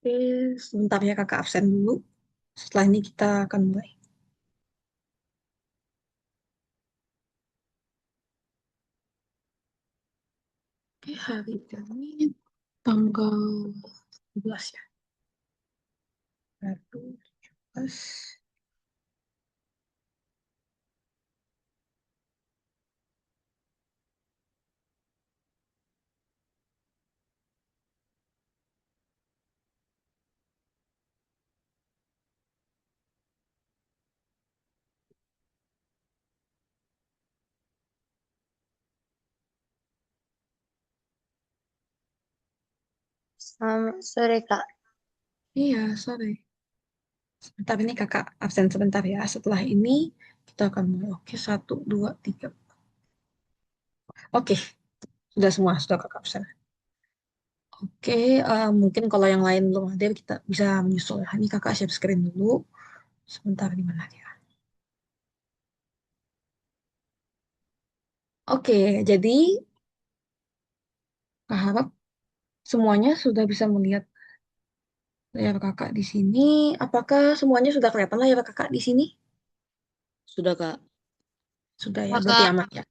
Oke, sebentar ya kakak absen dulu. Setelah ini kita akan mulai. Oke, hari ini tanggal 12 ya. Baru 17. Selamat sore, Kak. Iya, sorry. Sebentar ini kakak absen sebentar ya. Setelah ini kita akan mulai. Oke, satu, dua, tiga. Oke, sudah semua, sudah kakak absen. Oke, mungkin kalau yang lain belum hadir, kita bisa menyusul ya. Ini kakak share screen dulu. Sebentar di mana ya. Oke, jadi Kak harap semuanya sudah bisa melihat layar kakak di sini. Apakah semuanya sudah kelihatan layar kakak di sini? Sudah, Kak. Sudah ya, berarti Kakak, aman ya.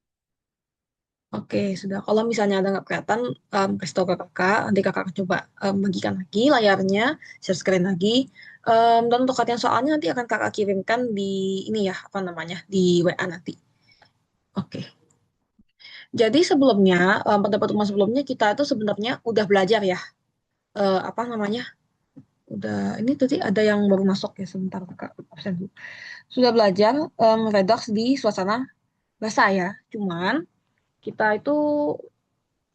Oke, sudah. Kalau misalnya ada nggak kelihatan, kasih tahu ke kakak. Nanti kakak akan coba bagikan lagi layarnya, share screen lagi. Dan untuk latihan soalnya nanti akan kakak kirimkan di ini ya, apa namanya, di WA nanti. Oke. Jadi sebelumnya, pada pertemuan sebelumnya kita itu sebenarnya udah belajar ya, apa namanya, udah ini tadi ada yang baru masuk ya sebentar kakak absen dulu. Sudah belajar redox di suasana basah ya. Cuman kita itu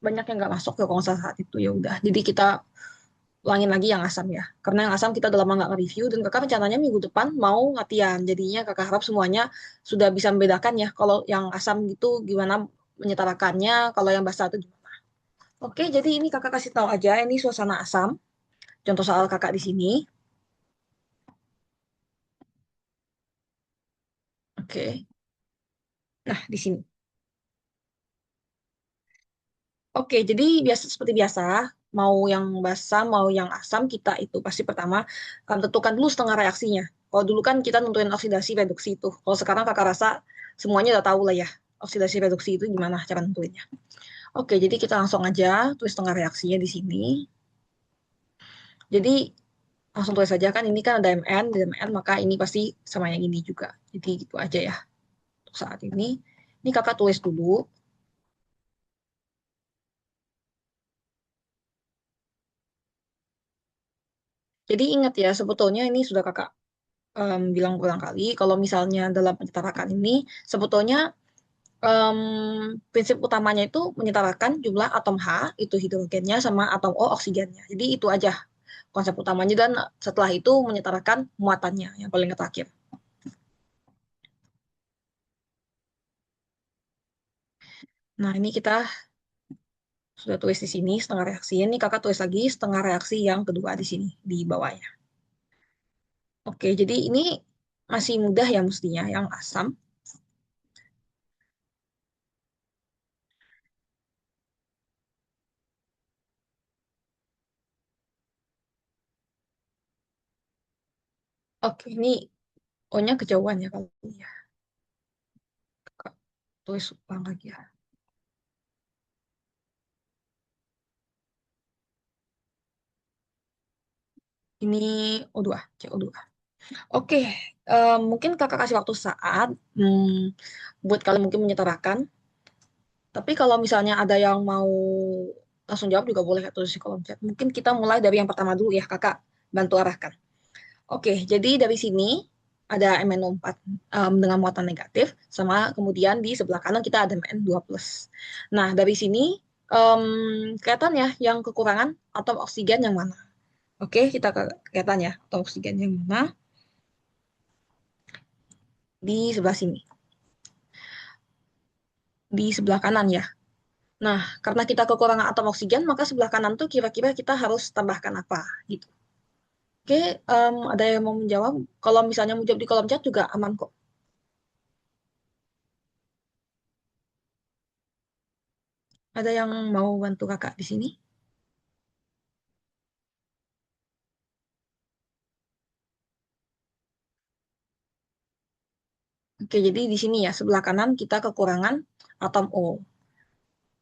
banyak yang nggak masuk ke konsol saat itu ya udah. Jadi kita ulangin lagi yang asam ya. Karena yang asam kita udah lama nggak nge-review dan kakak rencananya minggu depan mau latihan. Jadinya kakak harap semuanya sudah bisa membedakan ya. Kalau yang asam gitu gimana menyetarakannya, kalau yang basah itu gimana. Oke, jadi ini kakak kasih tahu aja ini suasana asam. Contoh soal kakak di sini. Oke. Nah, di sini. Oke, jadi biasa seperti biasa, mau yang basah, mau yang asam, kita itu pasti pertama tentukan dulu setengah reaksinya. Kalau dulu kan kita nentuin oksidasi reduksi itu. Kalau sekarang kakak rasa semuanya udah tahu lah ya, oksidasi reduksi itu gimana cara nentuinnya. Oke, jadi kita langsung aja tulis setengah reaksinya di sini. Jadi langsung tulis saja kan ini kan ada Mn, di Mn maka ini pasti sama yang ini juga. Jadi gitu aja ya untuk saat ini. Ini kakak tulis dulu. Jadi ingat ya, sebetulnya ini sudah kakak bilang berulang kali, kalau misalnya dalam penyetarakan ini, sebetulnya em, prinsip utamanya itu menyetarakan jumlah atom H, itu hidrogennya, sama atom O, oksigennya. Jadi itu aja konsep utamanya, dan setelah itu menyetarakan muatannya, yang paling terakhir. Nah, ini kita sudah tulis di sini setengah reaksi. Ini kakak tulis lagi setengah reaksi yang kedua di sini, di bawahnya. Oke, jadi ini masih mudah ya mestinya, yang asam. Oke, ini O-nya kejauhan ya kalau ya. Kakak tulis ulang lagi ya. Ini O2, CO2. Oke, mungkin kakak kasih waktu saat buat kalian mungkin menyetarakan. Tapi kalau misalnya ada yang mau langsung jawab juga boleh tulis di kolom chat. Mungkin kita mulai dari yang pertama dulu ya, kakak bantu arahkan. Oke, jadi dari sini ada MnO4 dengan muatan negatif, sama kemudian di sebelah kanan kita ada Mn2 plus. Nah, dari sini em, kelihatan ya yang kekurangan atom oksigen yang mana. Oke, kita kelihatan ya atom oksigen yang mana di sebelah sini, di sebelah kanan ya. Nah, karena kita kekurangan atom oksigen, maka sebelah kanan tuh kira-kira kita harus tambahkan apa gitu. Oke, ada yang mau menjawab? Kalau misalnya mau jawab di kolom chat juga aman kok. Ada yang mau bantu kakak di sini? Oke, jadi di sini ya, sebelah kanan kita kekurangan atom O.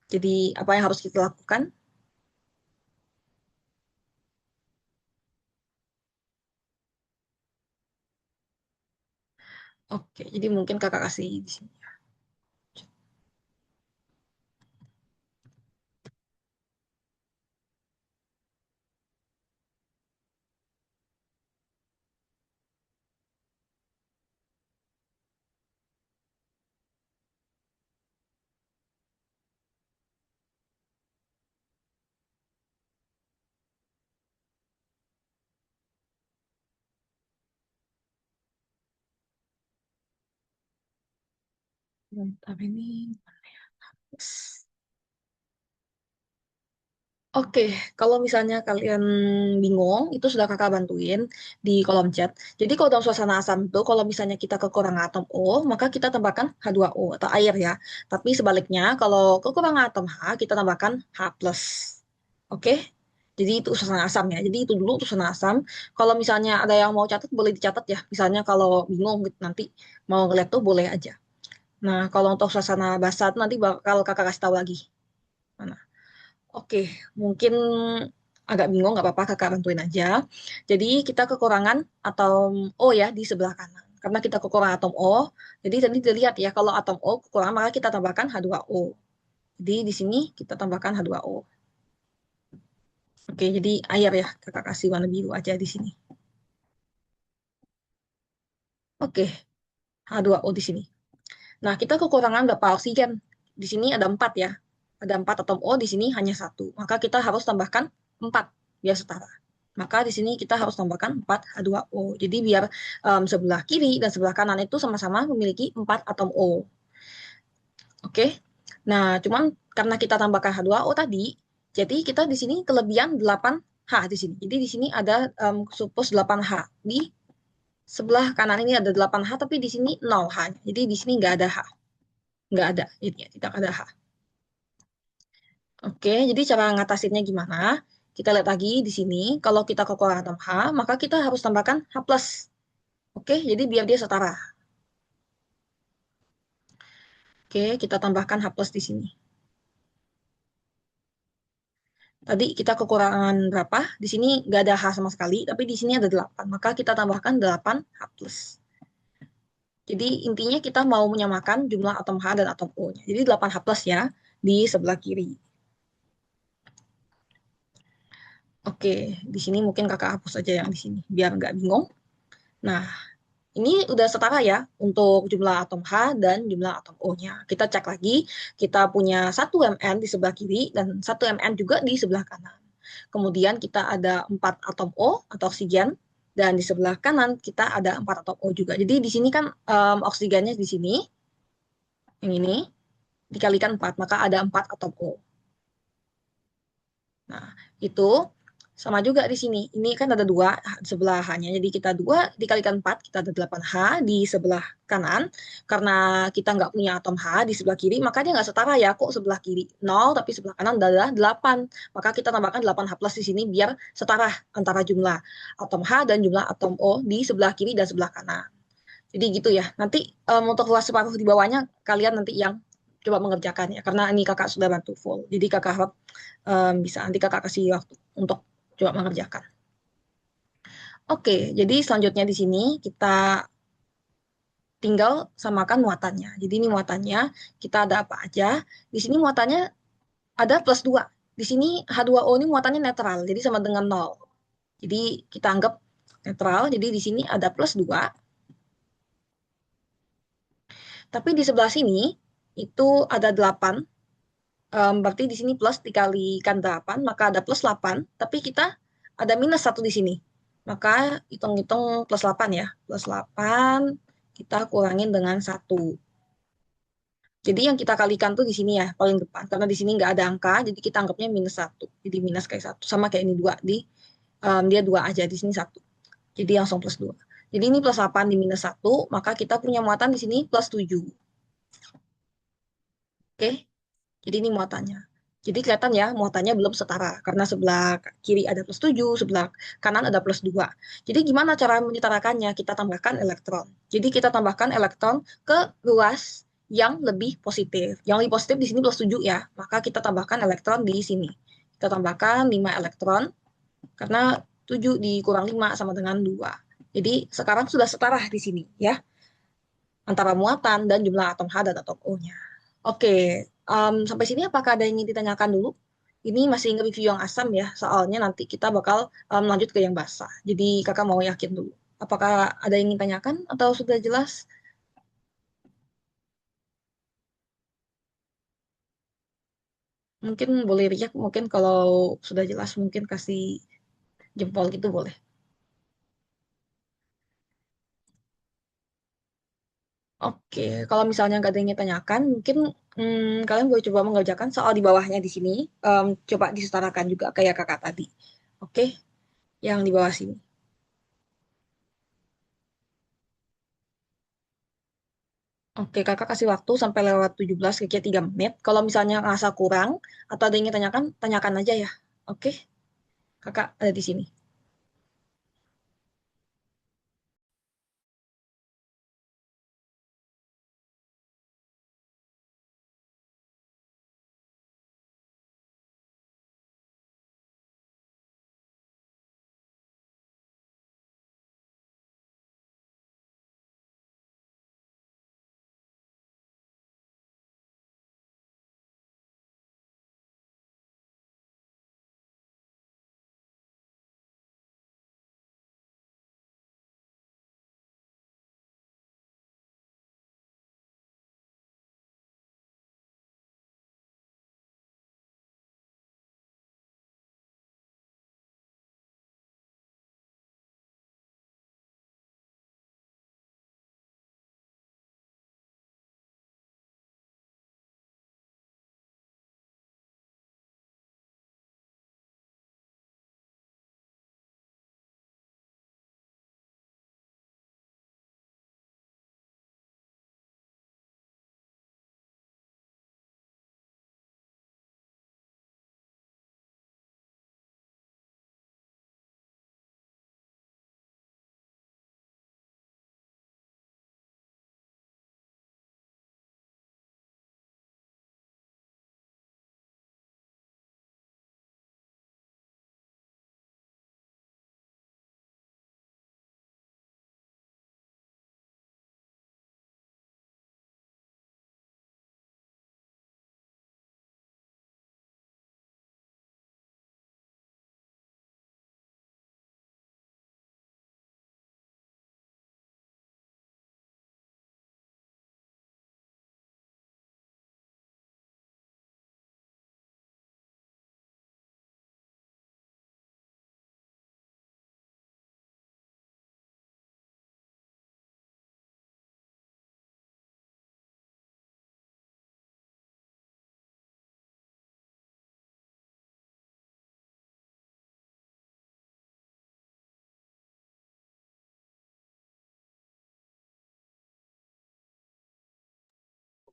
Jadi apa yang harus kita lakukan? Oke, jadi mungkin kakak kasih di sini. Bentar ini. Oke, kalau misalnya kalian bingung, itu sudah kakak bantuin di kolom chat. Jadi kalau dalam suasana asam itu, kalau misalnya kita kekurangan atom O, maka kita tambahkan H2O atau air ya. Tapi sebaliknya, kalau kekurangan atom H, kita tambahkan H+. Oke? Jadi itu suasana asam ya. Jadi itu dulu suasana asam. Kalau misalnya ada yang mau catat, boleh dicatat ya. Misalnya kalau bingung gitu, nanti mau ngeliat tuh boleh aja. Nah, kalau untuk suasana basa itu nanti bakal kakak kasih tahu lagi. Mana? Oke, mungkin agak bingung, nggak apa-apa, kakak bantuin aja. Jadi kita kekurangan atom O ya di sebelah kanan. Karena kita kekurangan atom O, jadi tadi dilihat ya, kalau atom O kekurangan maka kita tambahkan H2O. Jadi di sini kita tambahkan H2O. Oke, jadi air ya, kakak kasih warna biru aja di sini. Oke, H2O di sini. Nah, kita kekurangan berapa oksigen? Di sini ada 4 ya. Ada 4 atom O, di sini hanya satu. Maka kita harus tambahkan 4 biar setara. Maka di sini kita harus tambahkan 4 H2O. Jadi biar sebelah kiri dan sebelah kanan itu sama-sama memiliki 4 atom O. Oke. Nah, cuman karena kita tambahkan H2O tadi, jadi kita di sini kelebihan 8H di sini. Jadi di sini ada suppose 8H. Di sebelah kanan ini ada 8H, tapi di sini 0H. Jadi di sini nggak ada H. Nggak ada, jadi tidak ada H. Oke, jadi cara ngatasinnya gimana? Kita lihat lagi di sini, kalau kita kekurangan atom H, maka kita harus tambahkan H+. Oke, jadi biar dia setara. Oke, kita tambahkan H+ di sini. Tadi kita kekurangan berapa? Di sini nggak ada H sama sekali, tapi di sini ada 8. Maka kita tambahkan 8 H+. Jadi intinya kita mau menyamakan jumlah atom H dan atom O-nya. Jadi 8 H+ ya, di sebelah kiri. Oke, di sini mungkin kakak hapus aja yang di sini, biar nggak bingung. Nah, ini udah setara ya untuk jumlah atom H dan jumlah atom O-nya. Kita cek lagi, kita punya 1 Mn di sebelah kiri dan 1 Mn juga di sebelah kanan. Kemudian kita ada 4 atom O atau oksigen, dan di sebelah kanan kita ada 4 atom O juga. Jadi di sini kan oksigennya di sini, yang ini, dikalikan 4, maka ada 4 atom O. Nah, itu sama juga di sini. Ini kan ada 2 sebelah H-nya. Jadi kita 2 dikalikan 4, kita ada 8H di sebelah kanan. Karena kita nggak punya atom H di sebelah kiri, maka dia nggak setara ya. Kok sebelah kiri 0, tapi sebelah kanan adalah 8. Maka kita tambahkan 8H+ di sini biar setara antara jumlah atom H dan jumlah atom O di sebelah kiri dan sebelah kanan. Jadi gitu ya. Nanti untuk kelas separuh di bawahnya, kalian nanti yang coba mengerjakannya. Karena ini kakak sudah bantu full. Jadi kakak harap bisa nanti kakak kasih waktu untuk coba mengerjakan. Oke, jadi selanjutnya di sini kita tinggal samakan muatannya. Jadi ini muatannya, kita ada apa aja. Di sini muatannya ada +2. Di sini H2O ini muatannya netral, jadi sama dengan 0. Jadi kita anggap netral, jadi di sini ada +2. Tapi di sebelah sini itu ada 8. Berarti di sini plus dikalikan 8, maka ada +8. Tapi kita ada -1 di sini. Maka hitung-hitung +8 ya. +8 kita kurangin dengan 1. Jadi yang kita kalikan tuh di sini ya, paling depan. Karena di sini nggak ada angka, jadi kita anggapnya -1. Jadi minus kayak 1. Sama kayak ini 2. Dia 2 aja, di sini 1. Jadi langsung +2. Jadi ini +8 di -1, maka kita punya muatan di sini +7. Oke, jadi ini muatannya. Jadi kelihatan ya muatannya belum setara karena sebelah kiri ada plus 7, sebelah kanan ada plus 2. Jadi gimana cara menyetarakannya? Kita tambahkan elektron. Jadi kita tambahkan elektron ke ruas yang lebih positif. Yang lebih positif di sini plus 7 ya. Maka kita tambahkan elektron di sini. Kita tambahkan 5 elektron karena 7 dikurang 5 sama dengan 2. Jadi sekarang sudah setara di sini ya antara muatan dan jumlah atom H dan atom O-nya. Oke, sampai sini apakah ada yang ingin ditanyakan dulu? Ini masih nge-review yang asam ya, soalnya nanti kita bakal lanjut ke yang basah. Jadi kakak mau yakin dulu. Apakah ada yang ingin tanyakan atau sudah jelas? Mungkin boleh riak, mungkin kalau sudah jelas mungkin kasih jempol gitu boleh. Oke, kalau misalnya nggak ada yang ingin tanyakan, mungkin kalian boleh coba mengerjakan soal di bawahnya di sini. Coba disetarakan juga kayak kakak tadi. Oke, yang di bawah sini. Oke, kakak kasih waktu sampai lewat 17 ke 3 menit. Kalau misalnya ngerasa kurang atau ada yang ingin tanyakan, tanyakan aja ya. Oke, kakak ada di sini.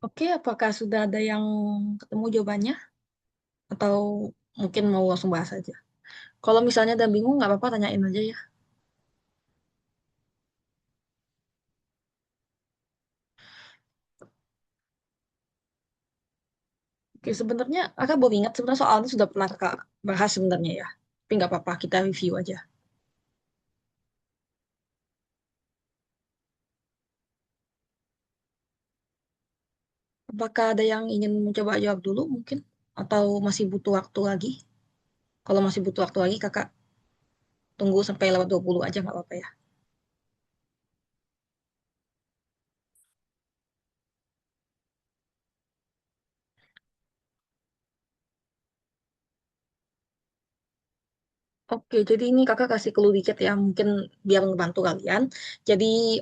Oke, apakah sudah ada yang ketemu jawabannya? Atau mungkin mau langsung bahas aja? Kalau misalnya ada bingung, nggak apa-apa, tanyain aja ya. Oke, sebenarnya kakak baru ingat sebenarnya soalnya sudah pernah kakak bahas sebenarnya ya. Tapi nggak apa-apa, kita review aja. Apakah ada yang ingin mencoba jawab dulu mungkin? Atau masih butuh waktu lagi? Kalau masih butuh waktu lagi, kakak tunggu sampai lewat 20 aja nggak apa-apa ya. Oke, jadi ini kakak kasih clue dikit ya, mungkin biar membantu kalian. Jadi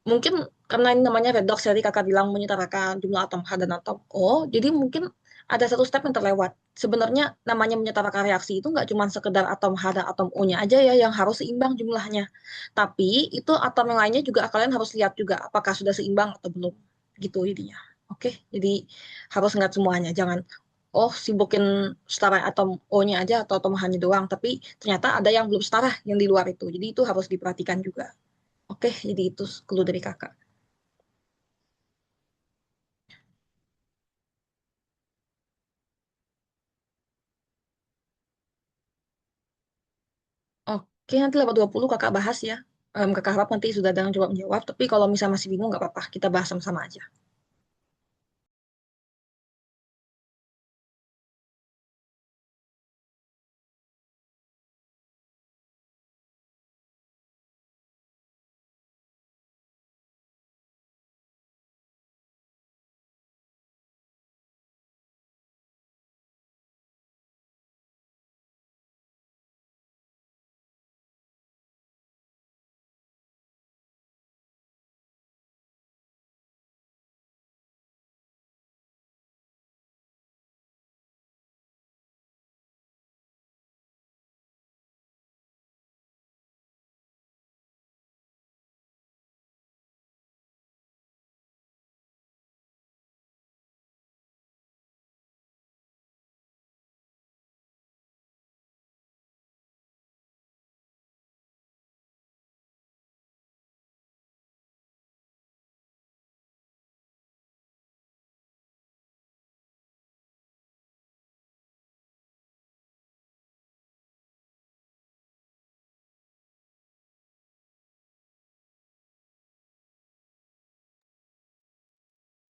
mungkin karena ini namanya redox, jadi kakak bilang menyetarakan jumlah atom H dan atom O, jadi mungkin ada satu step yang terlewat. Sebenarnya namanya menyetarakan reaksi itu nggak cuma sekedar atom H dan atom O-nya aja ya yang harus seimbang jumlahnya. Tapi itu atom yang lainnya juga kalian harus lihat juga apakah sudah seimbang atau belum. Gitu intinya. Oke, jadi harus ngeliat semuanya. Jangan oh sibukin setara atom O-nya aja atau atom H-nya doang, tapi ternyata ada yang belum setara yang di luar itu. Jadi itu harus diperhatikan juga. Oke, jadi itu clue dari kakak. Oke, nanti lewat 20 kakak bahas ya. Kakak harap nanti sudah ada yang coba menjawab, tapi kalau misalnya masih bingung nggak apa-apa, kita bahas sama-sama aja.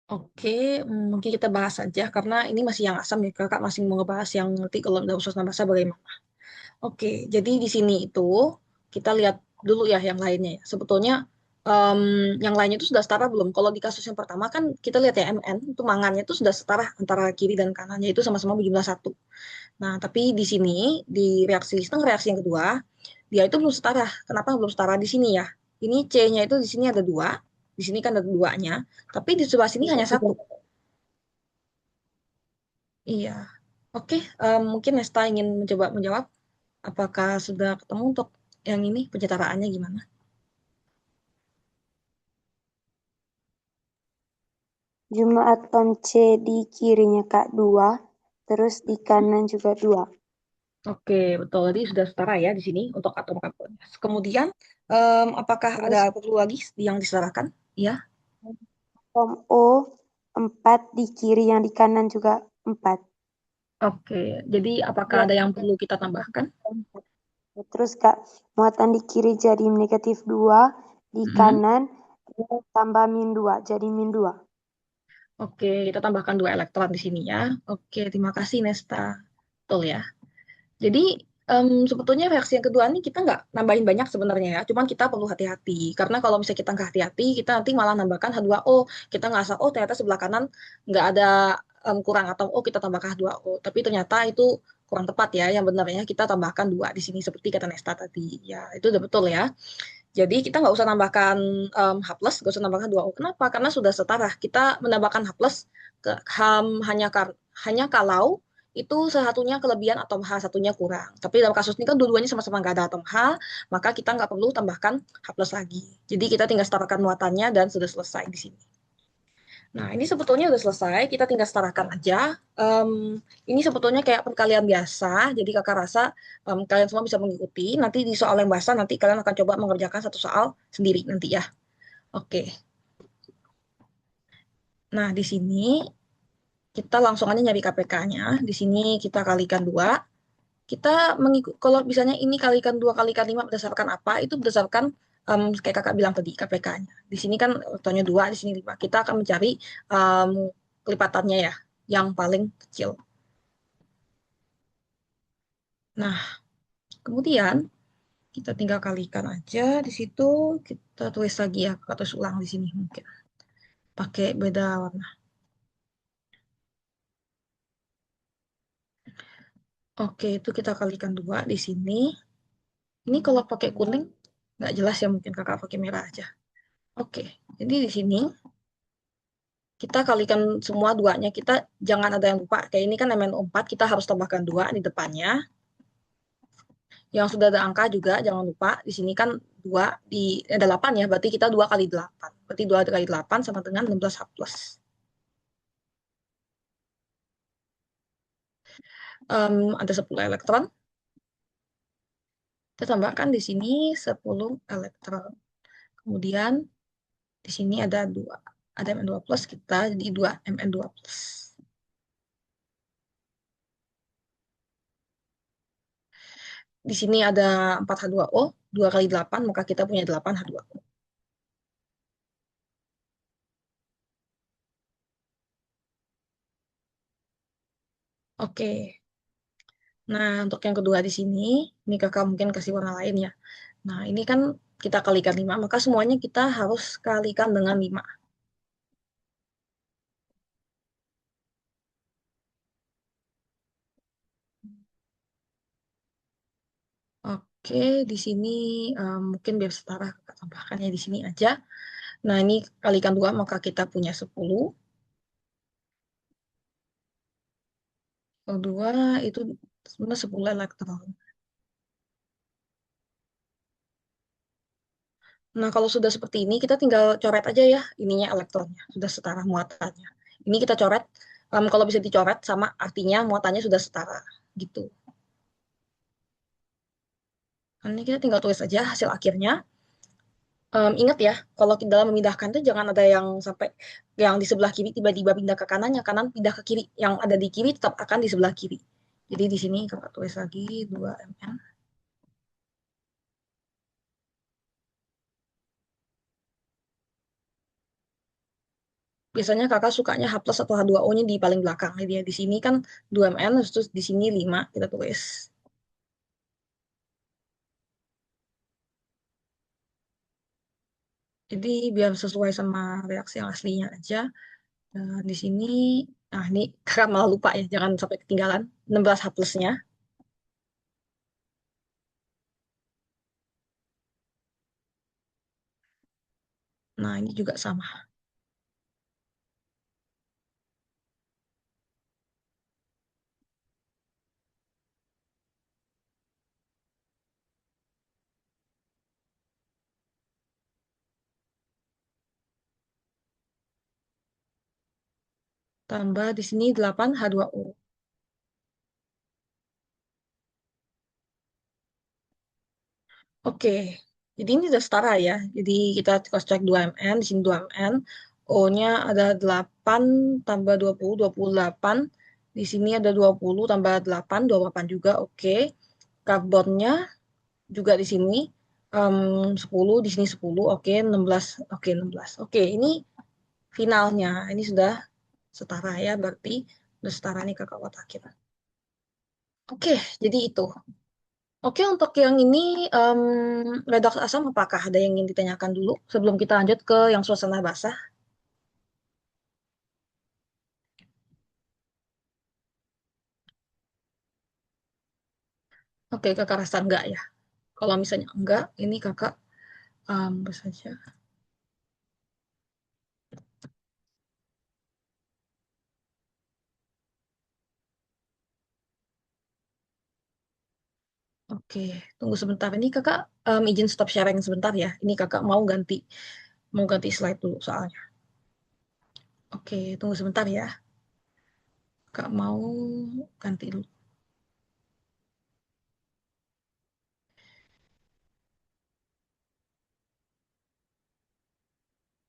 Oke, mungkin kita bahas aja karena ini masih yang asam ya, kakak masih mau ngebahas yang nanti kalau udah usus nabasa bagaimana. Oke, jadi di sini itu kita lihat dulu ya yang lainnya ya. Sebetulnya em, yang lainnya itu sudah setara belum? Kalau di kasus yang pertama kan kita lihat ya MN itu mangannya itu sudah setara antara kiri dan kanannya itu sama-sama berjumlah satu. Nah, tapi di sini di reaksi Listeng reaksi yang kedua dia itu belum setara. Kenapa belum setara di sini ya? Ini C-nya itu di sini ada dua, di sini kan ada duanya, tapi di sebelah sini hanya satu. Iya. Oke, mungkin Nesta ingin mencoba menjawab. Apakah sudah ketemu untuk yang ini pencetaraannya gimana? Jumlah atom C di kirinya Kak 2, terus di kanan juga 2. Oke, betul. Jadi sudah setara ya di sini untuk atom karbon. Kemudian, apakah ada Terus perlu lagi yang disetarakan? Ya. atom O 4 di kiri yang di kanan juga 4. Oke, jadi apakah ada yang perlu kita tambahkan? Terus Kak, muatan di kiri jadi negatif 2, di Mm-mm. kanan tambah min 2, jadi min 2. Oke, kita tambahkan dua elektron di sini ya. Oke, terima kasih Nesta. Betul ya. Jadi sebetulnya reaksi yang kedua ini kita nggak nambahin banyak sebenarnya ya, cuman kita perlu hati-hati. Karena kalau misalnya kita nggak hati-hati, kita nanti malah nambahkan H2O. Kita nggak asal, oh ternyata sebelah kanan nggak ada kurang atom O, kita tambahkan H2O. Tapi ternyata itu kurang tepat ya, yang benarnya kita tambahkan dua di sini seperti kata Nesta tadi. Ya, itu udah betul ya. Jadi kita nggak usah nambahkan H plus, nggak usah nambahkan 2O. Kenapa? Karena sudah setara. Kita menambahkan H plus ke, hanya kalau itu satunya kelebihan atom H, satunya kurang. Tapi dalam kasus ini kan dua-duanya sama-sama nggak ada atom H, maka kita nggak perlu tambahkan H plus lagi. Jadi kita tinggal setarakan muatannya dan sudah selesai di sini. Nah, ini sebetulnya udah selesai, kita tinggal setarakan aja. Em, ini sebetulnya kayak perkalian biasa, jadi kakak rasa kalian semua bisa mengikuti. Nanti di soal yang bahasa, nanti kalian akan coba mengerjakan satu soal sendiri nanti ya. Oke, nah di sini kita langsung aja nyari KPK-nya. Di sini kita kalikan dua. Kita mengikut, kalau misalnya ini kalikan dua kalikan lima berdasarkan apa? Itu berdasarkan kayak kakak bilang tadi KPK-nya. Di sini kan waktunya dua, di sini lima. Kita akan mencari em, kelipatannya ya, yang paling kecil. Nah, kemudian kita tinggal kalikan aja di situ. Kita tulis lagi ya, kita tulis ulang di sini mungkin. Pakai beda warna. Oke, itu kita kalikan dua di sini. Ini kalau pakai kuning nggak jelas ya, mungkin kakak pakai merah aja. Oke, jadi di sini kita kalikan semua duanya. Kita jangan ada yang lupa. Kayak ini kan MnO4, kita harus tambahkan dua di depannya. Yang sudah ada angka juga jangan lupa. Di sini kan dua di ada 8 ya, berarti kita 2 kali 8. Berarti 2 kali 8 sama dengan 16H plus. Ada 10 elektron. Kita tambahkan di sini 10 elektron. Kemudian di sini ada 2. Ada Mn2 plus, kita jadi 2 Mn2 plus. Di sini ada 4H2O, 2 kali 8, maka kita punya 8H2O. Oke, nah untuk yang kedua di sini, ini kakak mungkin kasih warna lain ya. Nah ini kan kita kalikan 5, maka semuanya kita harus kalikan dengan 5. Oke, di sini mungkin biar setara kakak tambahkan ya di sini aja. Nah ini kalikan 2, maka kita punya 10. Kalau 2 itu sebenarnya 10 elektron. Nah, kalau sudah seperti ini, kita tinggal coret aja ya ininya elektronnya, sudah setara muatannya. Ini kita coret, kalau bisa dicoret sama artinya muatannya sudah setara, gitu. Nah, ini kita tinggal tulis aja hasil akhirnya. Ingat ya, kalau dalam memindahkan itu jangan ada yang sampai yang di sebelah kiri tiba-tiba pindah ke kanan, yang kanan pindah ke kiri. Yang ada di kiri tetap akan di sebelah kiri. Jadi di sini kakak tulis lagi 2 ml. Biasanya kakak sukanya H plus atau H2O-nya di paling belakang. Jadi ya, di sini kan 2 ml, terus di sini 5 kita tulis. Jadi biar sesuai sama reaksi yang aslinya aja. Nah, di sini, nah ini kakak malah lupa ya, jangan sampai ketinggalan. 16 H plusnya. Nah, ini juga sama. Tambah di sini 8 H2O. Oke, jadi ini udah setara ya. Jadi kita cross check 2 mn, di sini 2 mn. O-nya ada 8 tambah 20, 28. Di sini ada 20 tambah 8, 28 juga. Oke. Karbonnya juga di sini 10, di sini 10. Oke, 16. Oke, 16. Oke, ini finalnya. Ini sudah setara ya, berarti udah setara nih kakak kotakin. Oke, jadi itu. Oke, untuk yang ini redoks asam apakah ada yang ingin ditanyakan dulu sebelum kita lanjut ke yang suasana basah? Oke, kakak rasa enggak ya? Kalau misalnya enggak, ini kakak bisa saja. Oke, tunggu sebentar. Ini kakak izin stop sharing sebentar ya. Ini kakak mau ganti slide dulu soalnya. Oke, tunggu sebentar ya. Kak mau ganti dulu.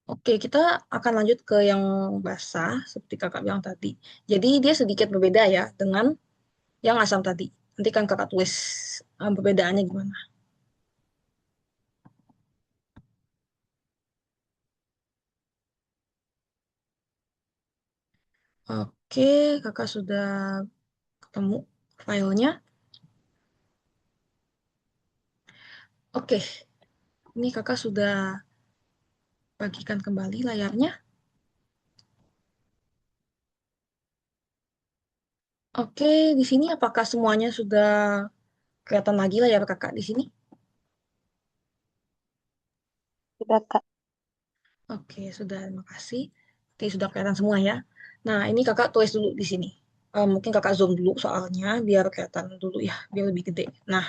Oke, kita akan lanjut ke yang basah, seperti kakak bilang tadi. Jadi dia sedikit berbeda ya dengan yang asam tadi. Nanti kan kakak tulis perbedaannya gimana. Oke, kakak sudah ketemu filenya. Oke, ini kakak sudah bagikan kembali layarnya. Oke, di sini apakah semuanya sudah kelihatan lagi layar kakak di sini? Sudah, Kak. Oke, sudah, terima kasih. Oke, sudah kelihatan semua ya. Nah, ini kakak tulis dulu di sini. Mungkin kakak zoom dulu soalnya biar kelihatan dulu ya, biar lebih gede. Nah,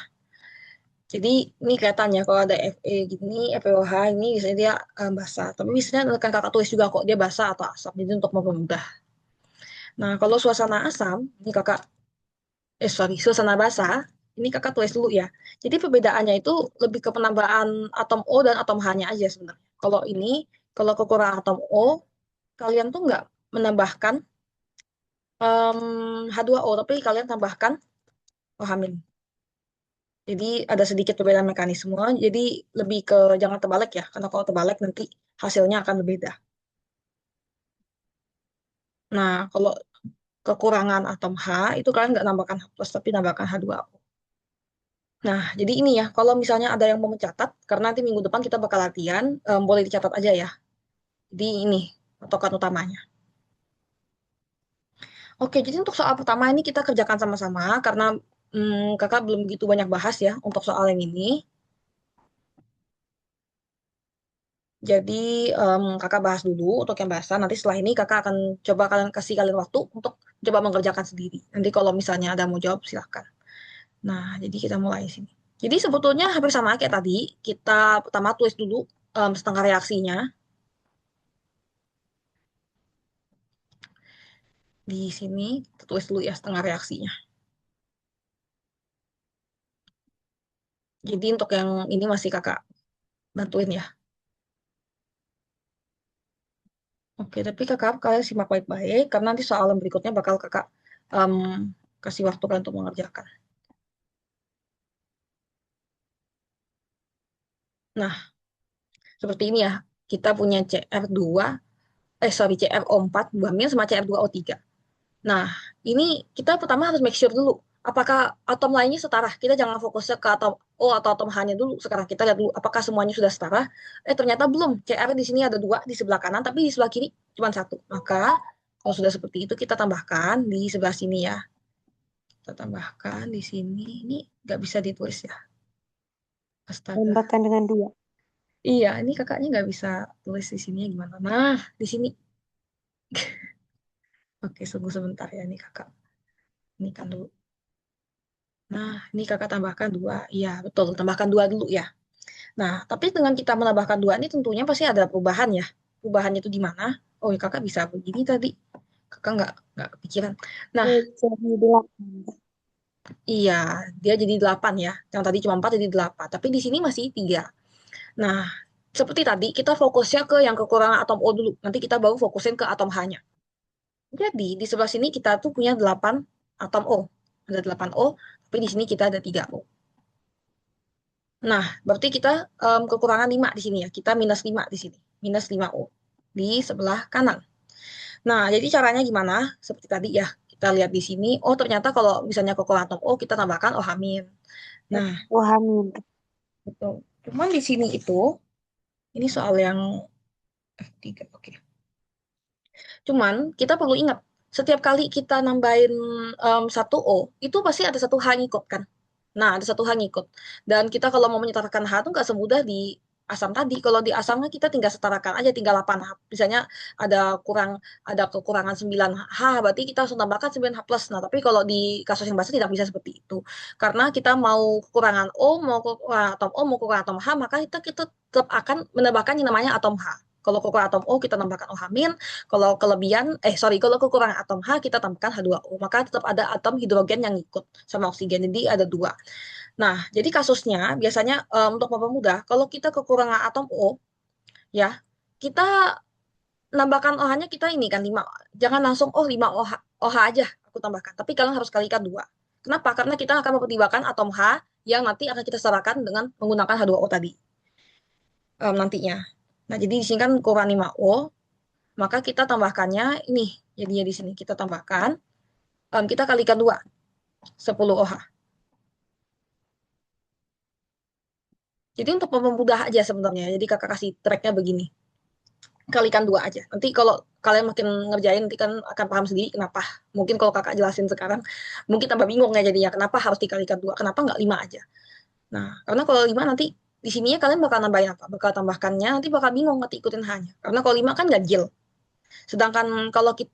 jadi ini kelihatannya kalau ada FE gini, FeOH ini biasanya dia basah. Tapi biasanya kan kakak tulis juga kok dia basah atau asam. Jadi untuk mempermudah. Nah, kalau suasana asam, ini kakak sorry, suasana basah, ini kakak tulis dulu ya. Jadi perbedaannya itu lebih ke penambahan atom O dan atom H-nya aja sebenarnya. Kalau ini, kalau kekurangan atom O, kalian tuh nggak menambahkan H2O, tapi kalian tambahkan OH-. Jadi ada sedikit perbedaan mekanisme, jadi lebih ke jangan terbalik ya, karena kalau terbalik nanti hasilnya akan berbeda. Nah, kalau kekurangan atom H, itu kalian nggak nambahkan H plus, tapi nambahkan H2O. Nah, jadi ini ya, kalau misalnya ada yang mau mencatat, karena nanti minggu depan kita bakal latihan, boleh dicatat aja ya. Jadi ini, patokan utamanya. Oke, jadi untuk soal pertama ini kita kerjakan sama-sama, karena kakak belum begitu banyak bahas ya untuk soal yang ini. Jadi kakak bahas dulu untuk yang bahasa. Nanti setelah ini kakak akan coba kalian kasih kalian waktu untuk coba mengerjakan sendiri. Nanti kalau misalnya ada mau jawab silahkan. Nah, jadi kita mulai sini. Jadi sebetulnya hampir sama kayak tadi. Kita pertama tulis dulu setengah reaksinya. Di sini kita tulis dulu ya setengah reaksinya. Jadi untuk yang ini masih kakak bantuin ya. Oke, tapi kakak kalian simak baik-baik karena nanti soal yang berikutnya bakal kakak em, kasih waktu kalian untuk mengerjakan. Nah, seperti ini ya. Kita punya CR2, sorry, CrO4 buah min sama CR2O3. Nah, ini kita pertama harus make sure dulu. Apakah atom lainnya setara? Kita jangan fokusnya ke atom O atau atom H-nya dulu. Sekarang kita lihat dulu apakah semuanya sudah setara. Ternyata belum. CR di sini ada dua di sebelah kanan, tapi di sebelah kiri cuma satu. Maka kalau sudah seperti itu kita tambahkan di sebelah sini ya. Kita tambahkan di sini. Ini nggak bisa ditulis ya. Astaga. Tambahkan dengan 2. Iya, ini kakaknya nggak bisa tulis di sini gimana. Nah, di sini. Oke, tunggu sebentar ya. Ini kakak. Ini kan dulu. Nah, ini kakak tambahkan dua. Iya, betul. Tambahkan dua dulu ya. Nah, tapi dengan kita menambahkan dua ini tentunya pasti ada perubahan ya. Perubahannya itu di mana? Oh, ya kakak bisa begini tadi. Kakak nggak kepikiran. Nah, Jadi 8. iya, dia jadi delapan ya. Yang tadi cuma empat jadi delapan. Tapi di sini masih tiga. Nah, seperti tadi kita fokusnya ke yang kekurangan atom O dulu. Nanti kita baru fokusin ke atom H-nya. Jadi di sebelah sini kita tuh punya delapan atom O. Ada delapan O, tapi di sini kita ada tiga O. Nah, berarti kita kekurangan 5 di sini ya. Kita minus 5 di sini. Minus 5O di sebelah kanan. Nah, jadi caranya gimana? Seperti tadi ya. Kita lihat di sini. Oh, ternyata kalau misalnya kekurangan atom O, kita tambahkan OH-. Nah, Oh, hamil. betul. Cuman di sini itu, ini soal yang F3. Oke. Cuman kita perlu ingat, setiap kali kita nambahin satu O, itu pasti ada satu H ngikut kan. Nah, ada satu H ngikut. Dan kita kalau mau menyetarakan H itu nggak semudah di asam tadi. Kalau di asamnya kita tinggal setarakan aja, tinggal 8 H. Misalnya ada kekurangan 9 H, berarti kita langsung tambahkan 9 H plus. Nah, tapi kalau di kasus yang bahasa tidak bisa seperti itu. Karena kita mau kekurangan O, mau kekurangan atom O, mau kekurangan atom H, maka kita tetap akan menambahkan yang namanya atom H. Kalau kekurangan atom O, kita tambahkan OH min. Kalau kalau kekurangan atom H, kita tambahkan H2O. Maka tetap ada atom hidrogen yang ikut sama oksigen. Jadi ada dua. Nah, jadi kasusnya biasanya untuk mempermudah, kalau kita kekurangan atom O, ya, kita nambahkan OH-nya kita ini kan 5. Jangan langsung, oh 5 OH, OH aja aku tambahkan. Tapi kalian harus kalikan 2. Kenapa? Karena kita akan mempertimbangkan atom H yang nanti akan kita setarakan dengan menggunakan H2O tadi nantinya. Nah, jadi di sini kan kurang 5O, maka kita tambahkannya ini. Jadinya di sini kita tambahkan, kita kalikan 2, 10 OH. Jadi untuk mempermudah aja sebenarnya. Jadi kakak kasih tracknya begini. Kalikan 2 aja. Nanti kalau kalian makin ngerjain, nanti kan akan paham sendiri kenapa. Mungkin kalau kakak jelasin sekarang, mungkin tambah bingung ya jadinya. Kenapa harus dikalikan 2? Kenapa nggak 5 aja? Nah, karena kalau 5 nanti di sininya kalian bakal nambahin apa? Bakal tambahkannya, nanti bakal bingung nanti ikutin hanya. Karena kalau 5 kan ganjil. Sedangkan kalau kita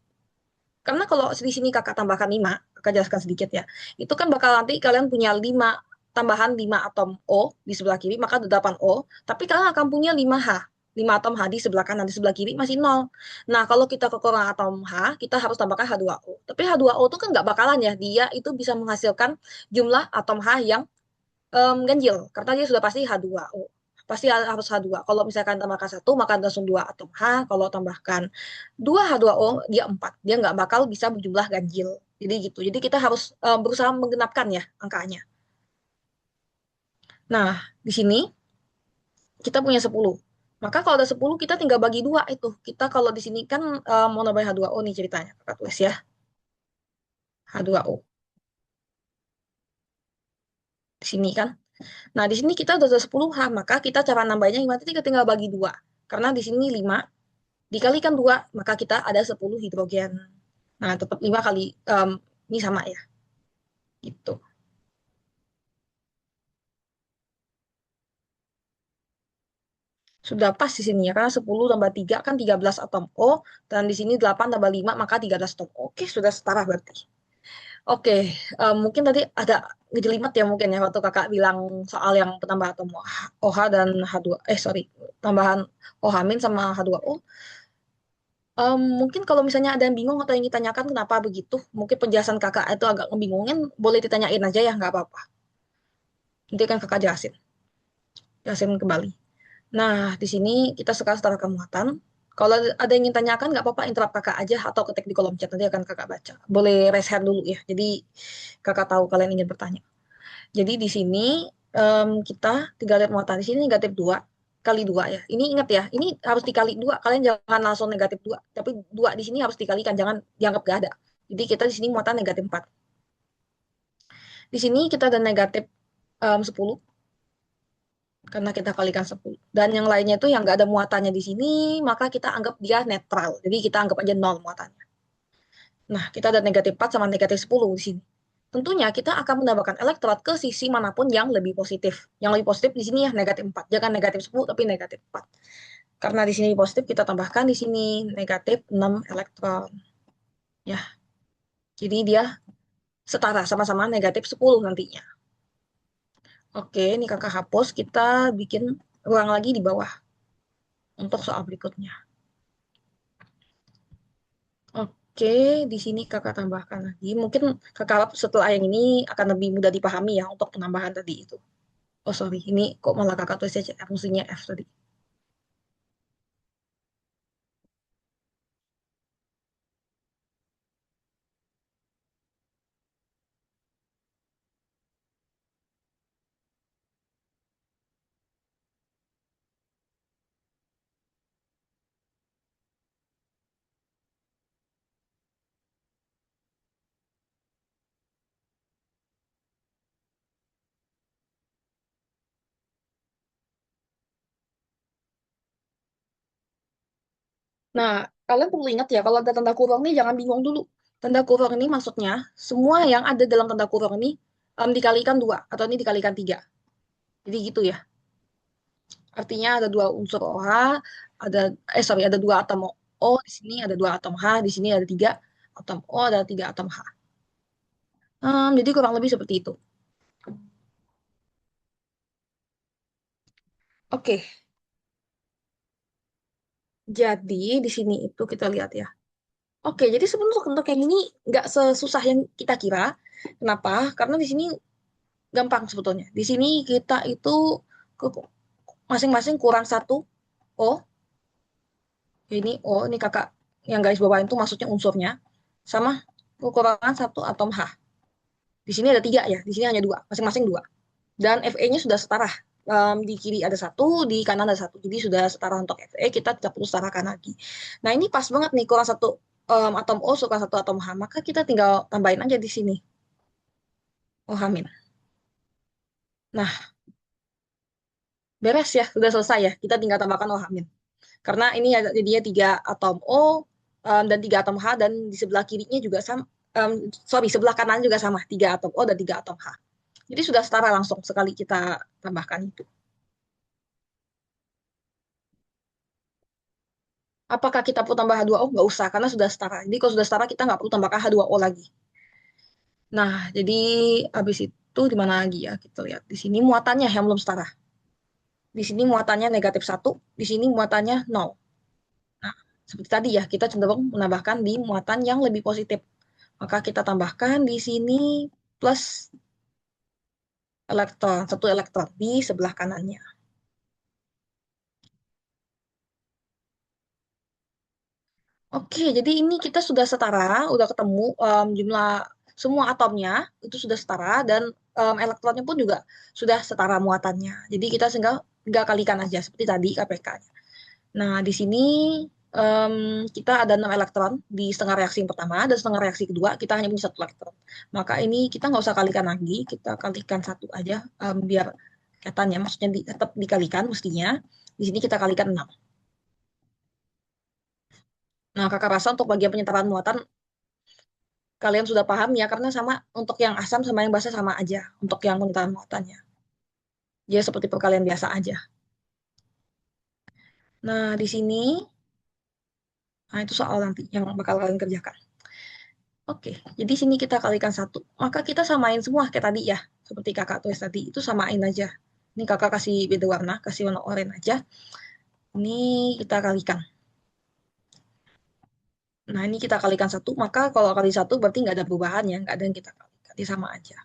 karena kalau di sini kakak tambahkan 5, kakak jelaskan sedikit ya. Itu kan bakal nanti kalian punya 5 tambahan 5 atom O di sebelah kiri, maka 8 O, tapi kalian akan punya 5 H. 5 atom H di sebelah kanan, di sebelah kiri masih nol. Nah, kalau kita kekurangan atom H, kita harus tambahkan H2O. Tapi H2O itu kan nggak bakalan ya, dia itu bisa menghasilkan jumlah atom H yang ganjil, karena dia sudah pasti H2O. Pasti harus H2. Kalau misalkan tambahkan satu, maka langsung 2 atom H. Kalau tambahkan 2 H2O, dia 4. Dia nggak bakal bisa berjumlah ganjil. Jadi gitu. Jadi kita harus berusaha menggenapkan ya angkanya. Nah, di sini kita punya 10. Maka kalau ada 10 kita tinggal bagi dua itu. Kita kalau di sini kan mau nambahin H2O nih ceritanya. Kakak tulis ya. H2O. Di sini kan. Nah, di sini kita udah ada 10 H. Maka kita cara nambahnya gimana? Kita tinggal bagi dua. Karena di sini 5 dikalikan 2 maka kita ada 10 hidrogen. Nah, tetap 5 kali, ini sama ya. Gitu. Sudah pas di sini ya, karena 10 tambah 3 kan 13 atom O, dan di sini 8 tambah 5 maka 13 atom O. Oke, sudah setara berarti. Oke, mungkin tadi ada ngejelimet ya mungkin ya waktu kakak bilang soal yang penambah atom OH dan H2, sorry, tambahan OH min sama H2O. Mungkin kalau misalnya ada yang bingung atau yang ditanyakan kenapa begitu, mungkin penjelasan kakak itu agak ngebingungin, boleh ditanyain aja ya, nggak apa-apa. Nanti kan kakak jelasin kembali. Nah, di sini kita sekarang setara muatan. Kalau ada yang ingin tanyakan, nggak apa-apa, interrupt kakak aja atau ketik di kolom chat, nanti akan kakak baca. Boleh raise hand dulu ya, jadi kakak tahu kalian ingin bertanya. Jadi di sini kita tinggal lihat muatan. Di sini negatif 2 kali 2 ya. Ini ingat ya, ini harus dikali 2. Kalian jangan langsung negatif 2. Tapi 2 di sini harus dikalikan, jangan dianggap gak ada. Jadi kita di sini muatan negatif 4. Di sini kita ada negatif 10 karena kita kalikan 10. Dan yang lainnya itu yang nggak ada muatannya di sini, maka kita anggap dia netral. Jadi kita anggap aja nol muatannya. Nah, kita ada negatif 4 sama negatif 10 di sini. Tentunya kita akan menambahkan elektron ke sisi manapun yang lebih positif. Yang lebih positif di sini ya negatif 4. Jangan negatif 10 tapi negatif 4. Karena di sini positif kita tambahkan di sini negatif 6 elektron. Ya, jadi dia setara sama-sama negatif 10 nantinya. Oke, ini kakak hapus. Kita bikin ruang lagi di bawah untuk soal berikutnya. Oke, di sini kakak tambahkan lagi. Mungkin kakak setelah yang ini akan lebih mudah dipahami ya untuk penambahan tadi itu. Oh sorry, ini kok malah kakak tulis aja fungsinya F tadi. Nah, kalian perlu ingat ya, kalau ada tanda kurung nih jangan bingung dulu. Tanda kurung ini maksudnya semua yang ada dalam tanda kurung ini dikalikan dua atau ini dikalikan tiga. Jadi gitu ya. Artinya ada dua unsur OH, ada sorry ada dua atom O di sini, ada dua atom H di sini, ada tiga atom O, ada tiga atom H. Jadi kurang lebih seperti itu. Oke, jadi di sini itu kita lihat ya. Oke, jadi sebenarnya untuk yang ini nggak sesusah yang kita kira. Kenapa? Karena di sini gampang sebetulnya. Di sini kita itu masing-masing kurang satu O. Ini O, ini kakak yang garis bawain itu maksudnya unsurnya. Sama kekurangan satu atom H. Di sini ada tiga ya, di sini hanya dua, masing-masing dua. Dan Fe-nya sudah setara. Di kiri ada satu, di kanan ada satu. Jadi sudah setara untuk Fe, kita tidak perlu setarakan lagi. Nah ini pas banget nih, kurang satu atom O, kurang satu atom H. Maka kita tinggal tambahin aja di sini. OH min. Nah, beres ya, sudah selesai ya. Kita tinggal tambahkan OH min. Karena ini ada jadinya tiga atom O dan tiga atom H, dan di sebelah kirinya juga sama. Sorry, sebelah kanan juga sama, tiga atom O dan tiga atom H. Jadi sudah setara langsung sekali kita tambahkan itu. Apakah kita perlu tambah H2O? Nggak usah, karena sudah setara. Jadi kalau sudah setara, kita nggak perlu tambahkan H2O lagi. Nah, jadi habis itu di mana lagi ya? Kita lihat di sini muatannya yang belum setara. Di sini muatannya negatif satu, di sini muatannya nol. Nah, seperti tadi ya, kita cenderung menambahkan di muatan yang lebih positif. Maka kita tambahkan di sini plus elektron, satu elektron di sebelah kanannya. Oke, jadi ini kita sudah setara, udah ketemu jumlah semua atomnya itu sudah setara dan elektronnya pun juga sudah setara muatannya. Jadi kita tinggal kalikan aja seperti tadi KPK-nya. Nah, di sini kita ada 6 elektron di setengah reaksi yang pertama dan setengah reaksi kedua kita hanya punya satu elektron. Maka ini kita nggak usah kalikan lagi, kita kalikan satu aja biar kelihatannya, maksudnya tetap dikalikan mestinya. Di sini kita kalikan 6. Nah, kakak rasa untuk bagian penyetaraan muatan kalian sudah paham ya, karena sama untuk yang asam sama yang basa sama aja untuk yang penyetaraan muatannya. Jadi seperti perkalian biasa aja. Nah, di sini, nah itu soal nanti yang bakal kalian kerjakan. Oke, jadi sini kita kalikan satu. Maka kita samain semua kayak tadi ya. Seperti kakak tulis tadi, itu samain aja. Ini kakak kasih beda warna, kasih warna oranye aja. Ini kita kalikan. Nah, ini kita kalikan satu. Maka kalau kali satu berarti nggak ada perubahan ya. Nggak ada yang kita kalikan. Jadi sama aja.